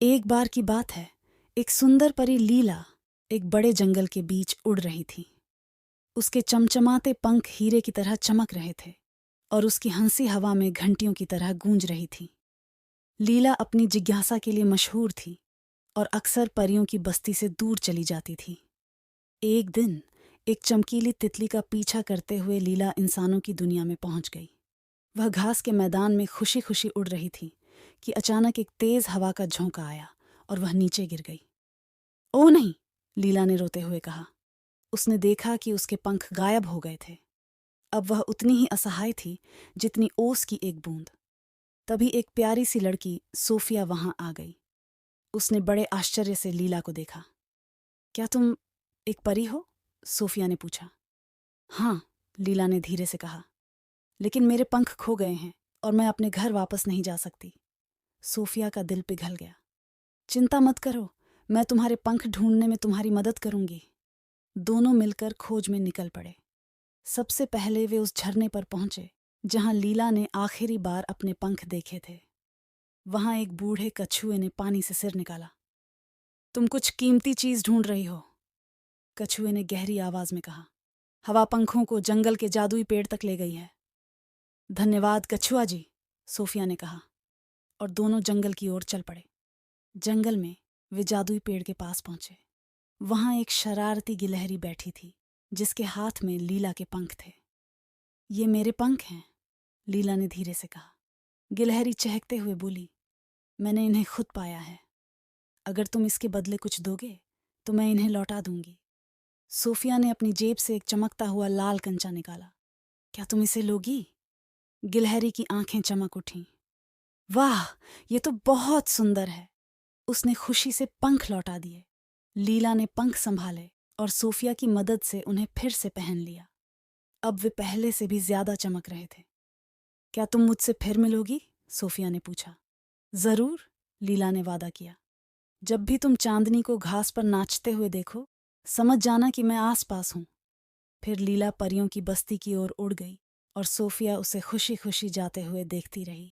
एक बार की बात है, एक सुंदर परी लीला एक बड़े जंगल के बीच उड़ रही थी। उसके चमचमाते पंख हीरे की तरह चमक रहे थे और उसकी हंसी हवा में घंटियों की तरह गूंज रही थी। लीला अपनी जिज्ञासा के लिए मशहूर थी और अक्सर परियों की बस्ती से दूर चली जाती थी। एक दिन एक चमकीली तितली का पीछा करते हुए लीला इंसानों की दुनिया में पहुंच गई। वह घास के मैदान में खुशी खुशी उड़ रही थी कि अचानक एक तेज हवा का झोंका आया और वह नीचे गिर गई। ओ नहीं, लीला ने रोते हुए कहा। उसने देखा कि उसके पंख गायब हो गए थे। अब वह उतनी ही असहाय थी जितनी ओस की एक बूंद। तभी एक प्यारी सी लड़की सोफिया वहां आ गई। उसने बड़े आश्चर्य से लीला को देखा। क्या तुम एक परी हो? सोफिया ने पूछा। हाँ, लीला ने धीरे से कहा, लेकिन मेरे पंख खो गए हैं और मैं अपने घर वापस नहीं जा सकती। सोफिया का दिल पिघल गया। चिंता मत करो, मैं तुम्हारे पंख ढूंढने में तुम्हारी मदद करूंगी। दोनों मिलकर खोज में निकल पड़े। सबसे पहले वे उस झरने पर पहुंचे जहां लीला ने आखिरी बार अपने पंख देखे थे। वहां एक बूढ़े कछुए ने पानी से सिर निकाला। तुम कुछ कीमती चीज ढूंढ रही हो? कछुए ने गहरी आवाज में कहा। हवा पंखों को जंगल के जादुई पेड़ तक ले गई है। धन्यवाद कछुआ जी, सोफिया ने कहा, और दोनों जंगल की ओर चल पड़े। जंगल में वे जादुई पेड़ के पास पहुंचे। वहां एक शरारती गिलहरी बैठी थी जिसके हाथ में लीला के पंख थे। ये मेरे पंख हैं, लीला ने धीरे से कहा। गिलहरी चहकते हुए बोली, मैंने इन्हें खुद पाया है। अगर तुम इसके बदले कुछ दोगे तो मैं इन्हें लौटा दूंगी। सोफिया ने अपनी जेब से एक चमकता हुआ लाल कंचा निकाला। क्या तुम इसे लोगी? गिलहरी की आंखें चमक उठीं। वाह, ये तो बहुत सुंदर है। उसने खुशी से पंख लौटा दिए। लीला ने पंख संभाले और सोफिया की मदद से उन्हें फिर से पहन लिया। अब वे पहले से भी ज्यादा चमक रहे थे। क्या तुम मुझसे फिर मिलोगी? सोफिया ने पूछा। जरूर, लीला ने वादा किया। जब भी तुम चांदनी को घास पर नाचते हुए देखो, समझ जाना कि मैं आसपास हूं। फिर लीला परियों की बस्ती की ओर उड़ गई और सोफिया उसे खुशी खुशी जाते हुए देखती रही।